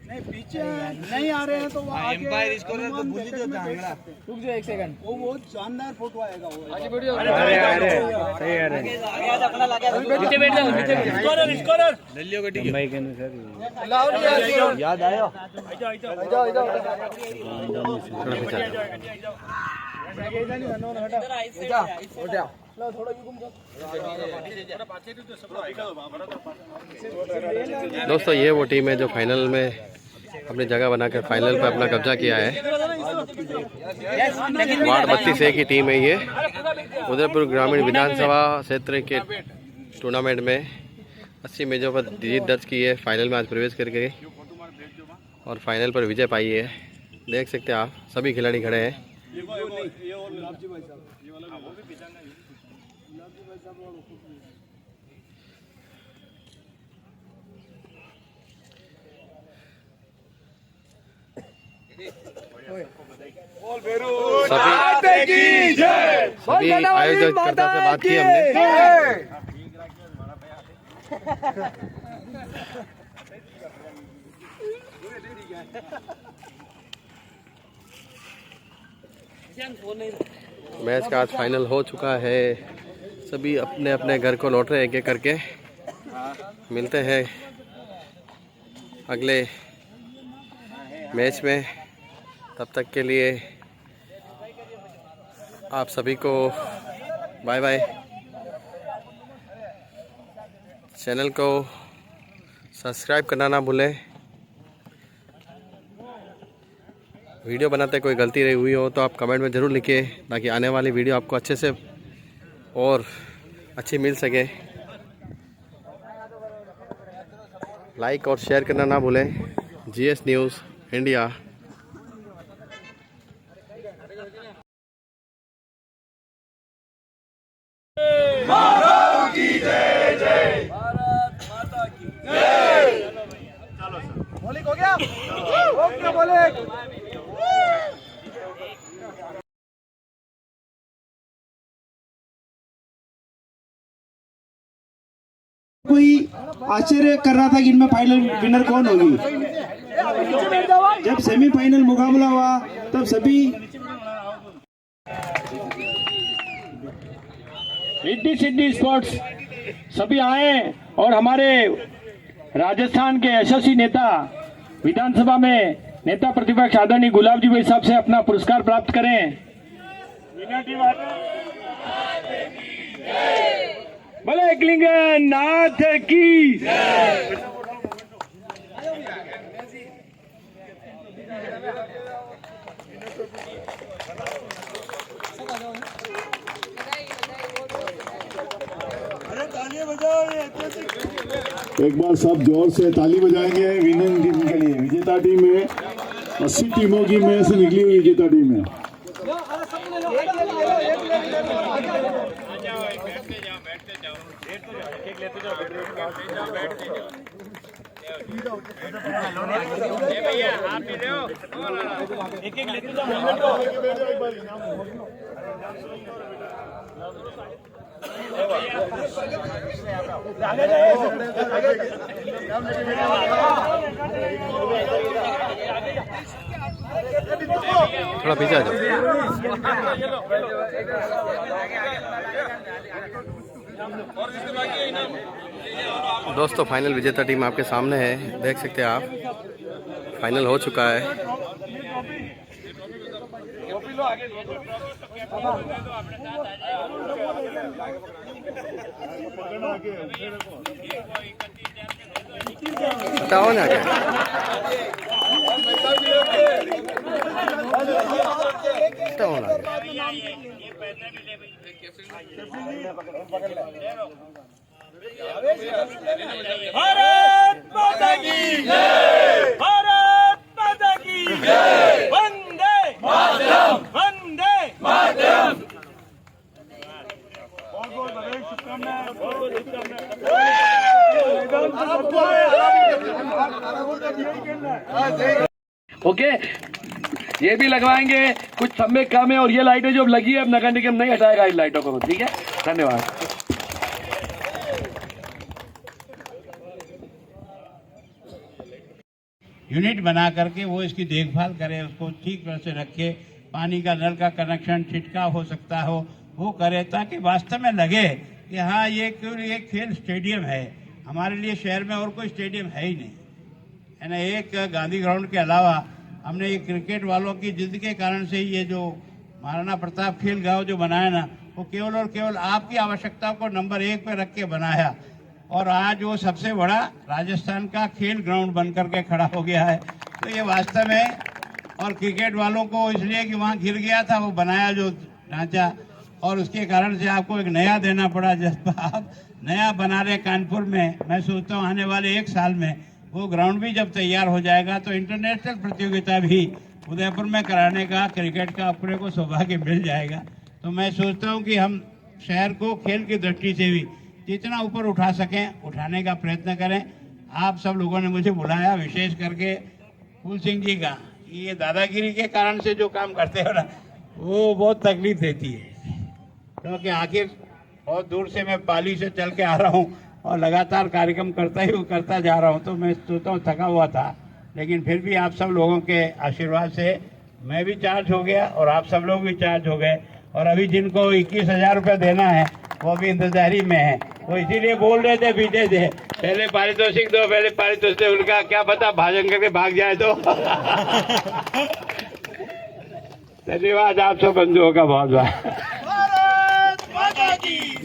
नहीं पीछे नहीं आ रहे हैं तो एम्पायर इसको तो भूल ही देता है। रुक जाओ एक सेकंड, वो बहुत शानदार फोटो आएगा वो। आगे वीडियो अरे सही है रे नीचे बैठ जाओ, नीचे स्कोरर लल्लियो गड्डी भाई के सर याद आयो। आ जाओ दोस्तों ये वो टीम है जो फाइनल में अपनी जगह बनाकर फाइनल पर अपना कब्जा किया है। वार्ड 32A की टीम है ये। उदयपुर ग्रामीण विधानसभा क्षेत्र के टूर्नामेंट में 80 मैचों पर जीत दर्ज की है। फाइनल में आज प्रवेश करके और फाइनल पर विजय पाई है। देख सकते हैं आप सभी खिलाड़ी खड़े हैं। सभी आयोजकर्ता से बात की हमने। मैच का आज फाइनल हो चुका है। सभी अपने अपने घर को लौट रहे हैं एक एक करके। मिलते हैं अगले मैच में, तब तक के लिए आप सभी को बाय बाय। चैनल को सब्सक्राइब करना ना भूलें। वीडियो बनाते कोई गलती रही हुई हो तो आप कमेंट में ज़रूर लिखिए, ताकि आने वाली वीडियो आपको अच्छे से और अच्छी मिल सके। लाइक और शेयर करना ना भूलें। GS news India. भारत की जय जय, भारत माता की जय। चलो सर, मौलिक हो गया। ओके मौलिक। कोई आश्चर्य कर रहा था कि इनमें फाइनल विनर कौन होगी। जब सेमीफाइनल मुकाबला हुआ तब सभी रिद्धि सिद्धि स्पोर्ट्स सभी आए और हमारे राजस्थान के यशस्वी नेता विधानसभा में नेता प्रतिपक्ष आदरणीय गुलाब जी भाई साहब से अपना पुरस्कार प्राप्त करें। बोले एकलिंग नाथ की। एक बार सब जोर से ताली बजाएंगे विनिंग टीम के लिए। विजेता टीम है 80 टीमों की में से निकली हुई विजेता टीम है। थोड़ा पीछे आ जाओ। दोस्तों फाइनल विजेता टीम आपके सामने है, देख सकते हैं आप। फाइनल हो चुका है। बताओ ना क्या बताओ ना। भारत माता की जय, भारत माता की जय, वंदे मातरम, वंदे मातरम। बहुत बहुत शुभकामनाएं। ओके, ये भी लगवाएंगे। कुछ समय कम है और ये लाइटें जो लगी है अब नगर निगम नहीं हटाएगा इन लाइटों को। ठीक है, धन्यवाद। यूनिट बना करके वो इसकी देखभाल करे, उसको ठीक तरह से रखे, पानी का नल का कनेक्शन छिटकाव हो सकता हो वो करे, ताकि वास्तव में लगे कि हाँ ये खेल स्टेडियम है। हमारे लिए शहर में और कोई स्टेडियम है ही नहीं, है ना। एक गांधी ग्राउंड के अलावा हमने ये क्रिकेट वालों की जिद के कारण से ये जो महाराणा प्रताप खेल गांव जो बनाया ना, वो केवल और केवल आपकी आवश्यकताओं को नंबर 1 पे रख के बनाया, और आज वो सबसे बड़ा राजस्थान का खेल ग्राउंड बन करके खड़ा हो गया है। तो ये वास्तव में, और क्रिकेट वालों को इसलिए कि वहाँ गिर गया था वो बनाया जो ढांचा, और उसके कारण से आपको एक नया देना पड़ा। जब आप नया बना रहे कानपुर में, मैं सोचता हूँ आने वाले 1 साल में वो ग्राउंड भी जब तैयार हो जाएगा तो इंटरनेशनल प्रतियोगिता भी उदयपुर में कराने का क्रिकेट का अपने को सौभाग्य मिल जाएगा। तो मैं सोचता हूँ कि हम शहर को खेल की दृष्टि से भी जितना ऊपर उठा सकें उठाने का प्रयत्न करें। आप सब लोगों ने मुझे बुलाया, विशेष करके फूल सिंह जी का, ये दादागिरी के कारण से जो काम करते हो ना वो बहुत तकलीफ देती है, क्योंकि आखिर बहुत दूर से मैं पाली से चल के आ रहा हूँ और लगातार कार्यक्रम करता जा रहा हूँ। तो मैं सोचता हूँ थका हुआ था, लेकिन फिर भी आप सब लोगों के आशीर्वाद से मैं भी चार्ज हो गया और आप सब लोग भी चार्ज हो गए। और अभी जिनको 21,000 रुपये देना है वो भी इंतजारी में है, वो इसीलिए बोल रहे थे पीछे से पहले पारितोषिक दो, पहले पारितोषिक। उनका क्या पता भाजन करके भाग जाए तो। धन्यवाद आप सब बंधुओं का बहुत बहुत।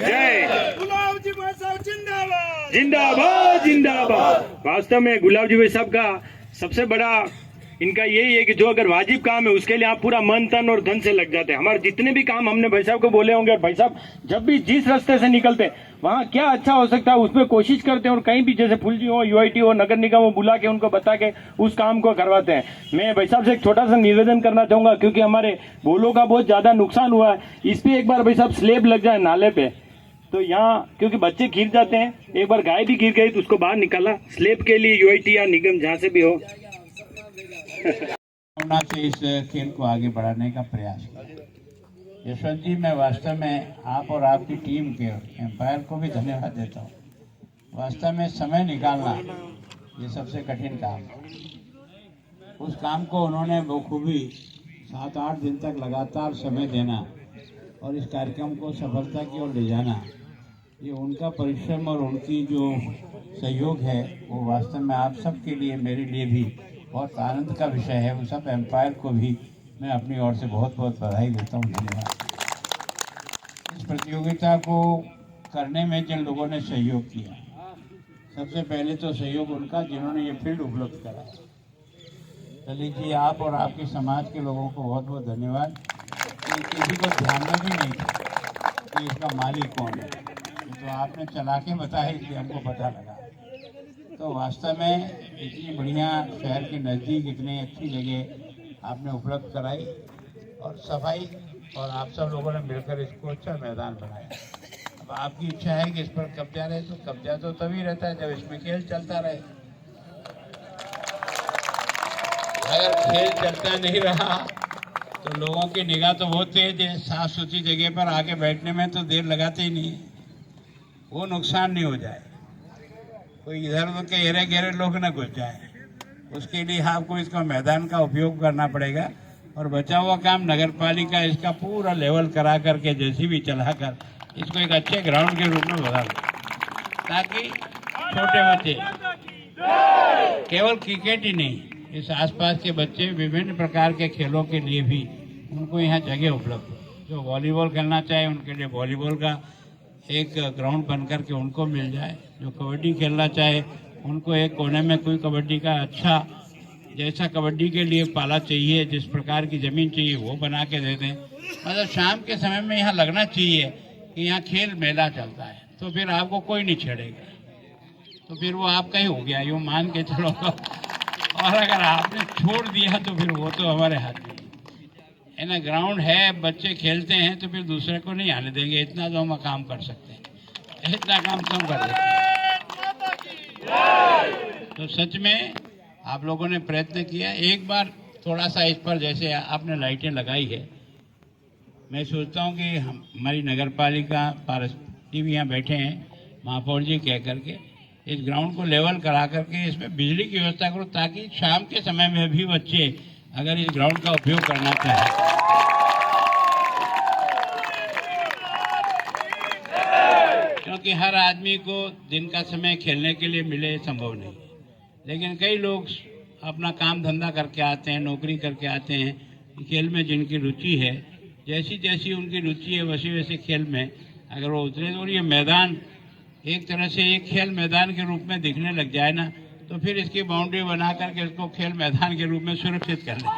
जय गुलाब जी भाई साहब जिंदाबाद जिंदाबाद जिंदाबाद। वास्तव में गुलाब जी भाई साहब का सबसे बड़ा इनका यही है कि जो अगर वाजिब काम है उसके लिए आप पूरा मन तन और धन से लग जाते हैं। हमारे जितने भी काम हमने भाई साहब को बोले होंगे, और भाई साहब जब भी जिस रास्ते से निकलते हैं वहाँ क्या अच्छा हो सकता है उसमें कोशिश करते हैं, और कहीं भी जैसे फुल जी हो, यूआईटी हो, नगर निगम हो, बुला के उनको बता के उस काम को करवाते हैं। मैं भाई साहब से एक छोटा सा निवेदन करना चाहूंगा, क्योंकि हमारे बोलों का बहुत ज्यादा नुकसान हुआ है, इस पे एक बार भाई साहब स्लेब लग जाए नाले पे, तो यहाँ क्योंकि बच्चे गिर जाते हैं, एक बार गाय भी गिर गई तो उसको बाहर निकाला, स्लेब के लिए यूआईटी या निगम जहाँ से भी हो से इस खेल को आगे बढ़ाने का प्रयास किया। यशवंत जी, मैं वास्तव में आप और आपकी टीम के एम्पायर को भी धन्यवाद देता हूँ। वास्तव में समय निकालना ये सबसे कठिन काम है। उस काम को उन्होंने बखूबी 7-8 दिन तक लगातार समय देना और इस कार्यक्रम को सफलता की ओर ले जाना, ये उनका परिश्रम और उनकी जो सहयोग है वो वास्तव में आप सब के लिए, मेरे लिए भी बहुत आनंद का विषय है। उन सब एम्पायर को भी मैं अपनी ओर से बहुत बहुत बधाई देता हूँ, धन्यवाद। इस प्रतियोगिता को करने में जिन लोगों ने सहयोग किया, सबसे पहले तो सहयोग उनका जिन्होंने ये फील्ड उपलब्ध करा। ललित जी, आप और आपके समाज के लोगों को बहुत बहुत धन्यवाद। किसी को ध्यान में भी नहीं था कि इसका मालिक कौन है, तो आपने चला के बताया इसलिए हमको पता लगा। तो वास्तव में इतनी बढ़िया शहर के नज़दीक इतनी अच्छी जगह आपने उपलब्ध कराई और सफाई, और आप सब लोगों ने मिलकर इसको अच्छा मैदान बनाया। अब आपकी इच्छा है कि इस पर कब्जा रहे, तो कब्जा तो तभी रहता है जब इसमें खेल चलता रहे। अगर खेल चलता नहीं रहा तो लोगों की निगाह तो बहुत तेज है, साफ सुथरी जगह पर आके बैठने में तो देर लगाते ही नहीं, वो नुकसान नहीं हो जाए, कोई इधर उधर के घेरे घेरे लोग न घुस जाए। उसके लिए आपको इसका मैदान का उपयोग करना पड़ेगा, और बचा हुआ काम नगर पालिका इसका पूरा लेवल करा करके जैसी भी चला कर इसको एक अच्छे ग्राउंड के रूप में बदल, ताकि छोटे बच्चे केवल क्रिकेट ही नहीं, इस आसपास के बच्चे विभिन्न प्रकार के खेलों के लिए भी उनको यहाँ जगह उपलब्ध हो। जो वॉलीबॉल खेलना चाहे उनके लिए वॉलीबॉल का एक ग्राउंड बन कर के उनको मिल जाए, जो कबड्डी खेलना चाहे उनको एक कोने में कोई कबड्डी का अच्छा, जैसा कबड्डी के लिए पाला चाहिए, जिस प्रकार की ज़मीन चाहिए वो बना के दे दें। मतलब शाम के समय में यहाँ लगना चाहिए कि यहाँ खेल मेला चलता है, तो फिर आपको कोई नहीं छेड़ेगा, तो फिर वो आपका ही हो गया, यूँ मान के चलो। और अगर आपने छोड़ दिया तो फिर वो तो हमारे हाथ में है ना। ग्राउंड है, बच्चे खेलते हैं, तो फिर दूसरे को नहीं आने देंगे। इतना तो हम काम कर सकते हैं, इतना काम तो हम कर सकते हैं। तो सच में आप लोगों ने प्रयत्न किया। एक बार थोड़ा सा इस पर जैसे आपने लाइटें लगाई है, मैं सोचता हूँ कि हमारी नगर पालिका पारस जी भी यहाँ बैठे हैं, महापौर जी कह करके, इस ग्राउंड को लेवल करा करके इसमें बिजली की व्यवस्था करो, ताकि शाम के समय में भी बच्चे अगर इस ग्राउंड का उपयोग करना चाहें, क्योंकि हर आदमी को दिन का समय खेलने के लिए मिले संभव नहीं, लेकिन कई लोग अपना काम धंधा करके आते हैं, नौकरी करके आते हैं। खेल में जिनकी रुचि है, जैसी जैसी उनकी रुचि है वैसे वैसे खेल में अगर वो उतरे, और ये मैदान एक तरह से एक खेल मैदान के रूप में दिखने लग जाए ना, तो फिर इसकी बाउंड्री बना करके इसको खेल मैदान के रूप में सुरक्षित कर लें।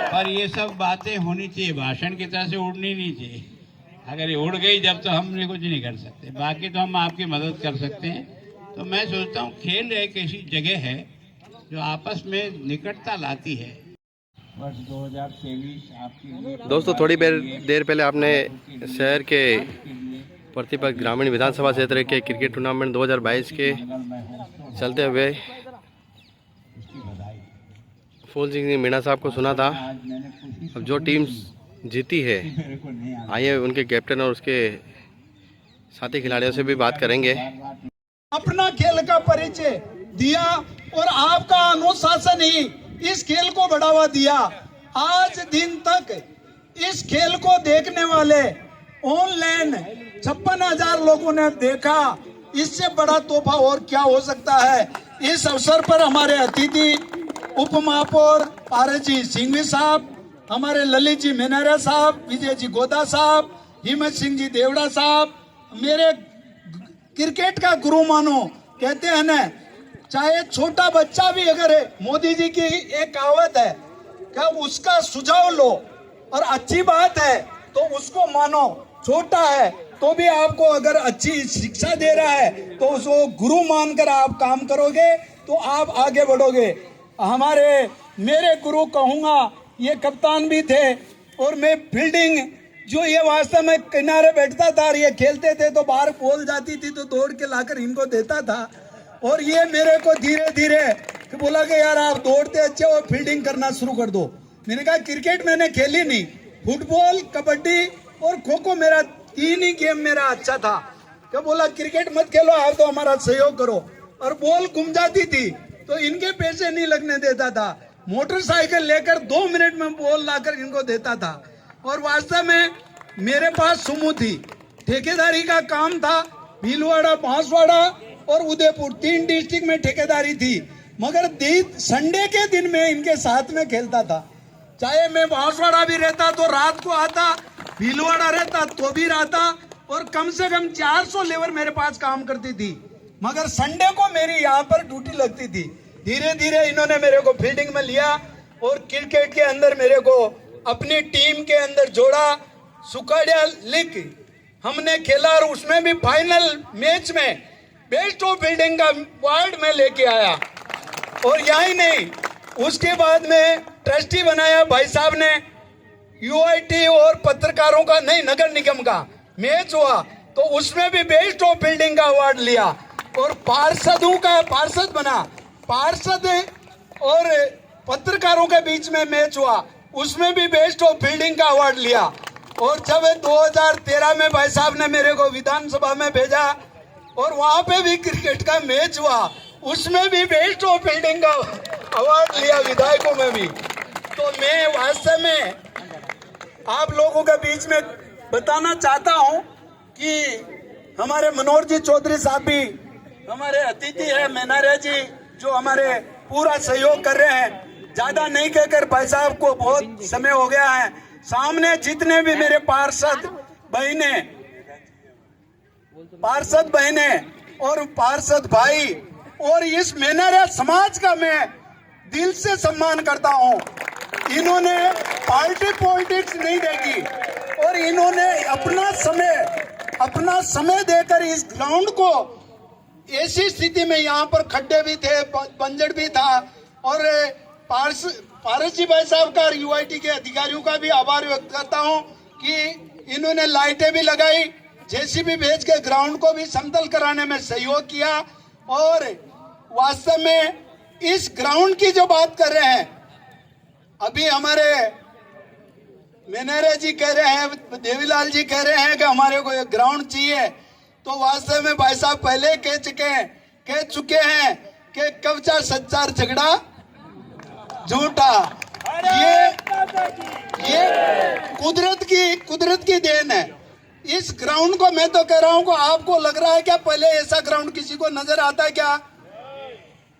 पर ये सब बातें होनी चाहिए, भाषण की तरह से उड़नी नहीं चाहिए। अगर ये उड़ गई जब तो हम कुछ नहीं कर सकते, बाकी तो हम आपकी मदद कर सकते हैं। तो मैं सोचता हूँ खेल एक ऐसी जगह है जो आपस में निकटता लाती है। वर्ष 2023 आपकी दोस्तों थोड़ी देर पहले आपने शहर के प्रतिपक्ष ग्रामीण विधानसभा क्षेत्र के क्रिकेट टूर्नामेंट 2022 के चलते हुए फूल सिंह मीणा साहब को सुना था। अब जो टीम जीती है, आइए उनके कैप्टन और उसके साथी खिलाड़ियों से भी बात करेंगे। अपना खेल का परिचय दिया और आपका अनुशासन ही इस खेल को बढ़ावा दिया। आज दिन तक इस खेल को देखने वाले ऑनलाइन 56,000 लोगों ने देखा। इससे बड़ा तोहफा और क्या हो सकता है। इस अवसर पर हमारे अतिथि उप महापौर पारस जी सिंघवी साहब, हमारे ललित जी मेनारा साहब, विजय जी गोदा साहब, हिम्मत सिंह जी देवड़ा साहब, मेरे क्रिकेट का गुरु मानो, कहते हैं ना, चाहे छोटा बच्चा भी अगर है, मोदी जी की एक कहावत है कि उसका सुझाव लो और अच्छी बात है तो उसको मानो। छोटा है तो भी आपको अगर अच्छी शिक्षा दे रहा है तो उसको गुरु मानकर आप काम करोगे तो आप आगे बढ़ोगे। मेरे गुरु कहूँगा, ये कप्तान भी थे और मैं फील्डिंग जो ये वास्तव में किनारे बैठता था और ये खेलते थे तो बाहर बॉल जाती थी तो दौड़ के लाकर इनको देता था। और ये मेरे को धीरे धीरे बोला कि यार आप दौड़ते अच्छे हो, फील्डिंग करना शुरू कर दो। मैंने कहा क्रिकेट मैंने खेली नहीं, फुटबॉल, कबड्डी और खो खो मेरा 3 ही गेम मेरा अच्छा था। क्या बोला क्रिकेट मत खेलो, आप तो हमारा सहयोग करो। और बॉल घूम जाती थी तो इनके पैसे नहीं लगने देता था। मोटरसाइकिल लेकर 2 मिनट में बॉल लाकर इनको देता था। और वास्तव में मेरे पास सुमो थी, ठेकेदारी का काम था। भीलवाड़ा, बांसवाड़ा और उदयपुर 3 डिस्ट्रिक्ट में ठेकेदारी थी। मगर संडे के दिन में इनके साथ में खेलता था। चाहे मैं बांसवाड़ा भी रहता तो रात को आता, भीलवाड़ा रहता तो भी रहता। और कम से कम 400 लेबर मेरे पास काम करती थी। मगर संडे को मेरी यहाँ पर ड्यूटी लगती थी। धीरे धीरे इन्होंने मेरे को फील्डिंग में लिया और क्रिकेट के अंदर मेरे को अपनी टीम के अंदर जोड़ा। सुखाड़िया लीग हमने खेला और उसमें भी फाइनल मैच में बेस्ट ऑफ फील्डिंग का अवार्ड में लेके आया। और यही नहीं, उसके बाद में ट्रस्टी बनाया भाई साहब ने। यूआईटी और पत्रकारों का नहीं, नगर निगम का मैच हुआ तो उसमें भी बेस्ट ऑफ फील्डिंग का अवार्ड लिया। और पार्षदों का पार्षद बना, पार्षद और पत्रकारों के बीच में मैच हुआ, उसमें भी बेस्ट ऑफ फील्डिंग का अवार्ड लिया। और जब 2013 में भाई साहब ने मेरे को विधानसभा में भेजा और वहां पे भी क्रिकेट का मैच हुआ, उसमें भी बेस्ट ऑफ फील्डिंग का अवार्ड लिया, विधायकों में भी। तो मैं वास्तव में आप लोगों के बीच में बताना चाहता हूं कि हमारे मनोहर जी चौधरी साहब भी हमारे अतिथि है, मेनारे जी जो हमारे पूरा सहयोग कर रहे हैं। ज्यादा नहीं कहकर भाई साहब को बहुत समय हो गया है। सामने जितने भी मेरे पार्षद बहने और पार्षद भाई और इस मेनारा समाज का मैं दिल से सम्मान करता हूं। इन्होंने पार्टी पॉलिटिक्स नहीं देखी और इन्होंने अपना समय देकर इस ग्राउंड को ऐसी स्थिति में, यहाँ पर खड्डे भी थे, बंजर भी था। और पारस जी भाई साहब का, यूआईटी के अधिकारियों का भी आभार व्यक्त करता हूं कि इन्होंने लाइटें भी लगाई, जेसीबी भेज के ग्राउंड को भी समतल कराने में सहयोग किया। और वास्तव में इस ग्राउंड की जो बात कर रहे हैं, अभी हमारे मेनारे जी कह रहे हैं, देवीलाल जी कह रहे हैं कि हमारे को एक ग्राउंड चाहिए। तो वास्तव में भाई साहब पहले कह चुके हैं कि कवचा सच्चा झगड़ा झूठा। ये कुदरत की देन है। इस ग्राउंड को मैं तो कह रहा हूं कि आपको लग रहा है क्या पहले ऐसा ग्राउंड किसी को नजर आता है क्या?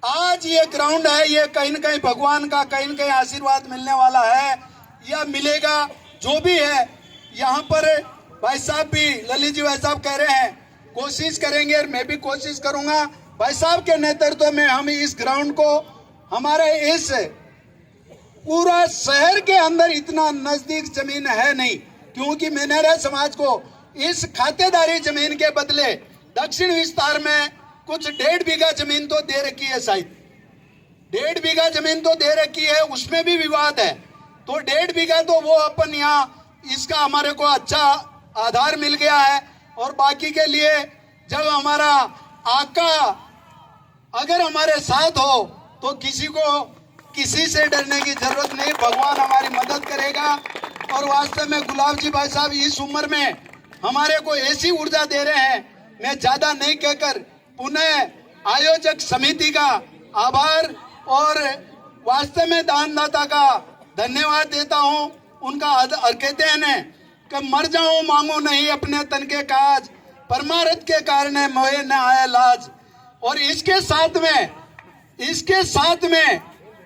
आज ये ग्राउंड है, ये कहीं न कहीं भगवान का कहीं न कहीं आशीर्वाद मिलने वाला है या मिलेगा, जो भी है। यहाँ पर भाई साहब भी, ललित जी भाई साहब कह रहे हैं कोशिश करेंगे और मैं भी कोशिश करूंगा। भाई साहब के नेतृत्व में हम इस ग्राउंड को, हमारे इस पूरा शहर के अंदर इतना नजदीक जमीन है नहीं, क्योंकि मेहनत समाज को इस खातेदारी जमीन के बदले दक्षिण विस्तार में कुछ 1.5 बीघा जमीन तो दे रखी है, शायद 1.5 बीघा जमीन तो दे रखी है, उसमें भी विवाद है। तो 1.5 बीघा तो वो अपन यहाँ इसका हमारे को अच्छा आधार मिल गया है। और बाकी के लिए जब हमारा आका अगर हमारे साथ हो तो किसी से डरने की जरूरत नहीं, भगवान हमारी मदद करेगा। और वास्तव में गुलाब जी भाई साहब इस उम्र में हमारे को ऐसी ऊर्जा दे रहे हैं, मैं ज्यादा नहीं कहकर पुनः आयोजक समिति का आभार और वास्तव में दानदाता का धन्यवाद देता हूं। उनका कहते हैं न कि मर जाऊं मांगो नहीं अपने तन के काज, परमारथ के कारण मोहे न आया लाज। और इसके साथ में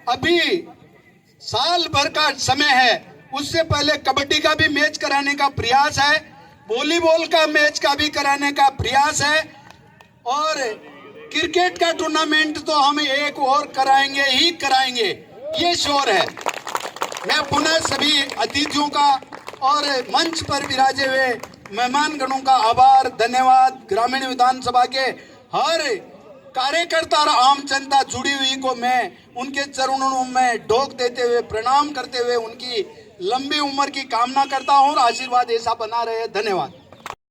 अभी साल भर का समय है, उससे पहले कबड्डी का भी मैच कराने का प्रयास है, वॉलीबॉल का मैच का भी कराने का प्रयास है और क्रिकेट का टूर्नामेंट तो हम एक और कराएंगे ही कराएंगे, ये श्योर है। मैं पुनः सभी अतिथियों का और मंच पर विराजे हुए मेहमानगणों का आभार धन्यवाद, ग्रामीण विधानसभा के हर कार्यकर्ता और आम जनता जुड़ी हुई को मैं उनके चरणों में ढोक देते हुए प्रणाम करते हुए उनकी लंबी उम्र की कामना करता हूं और आशीर्वाद ऐसा बना रहे। धन्यवाद।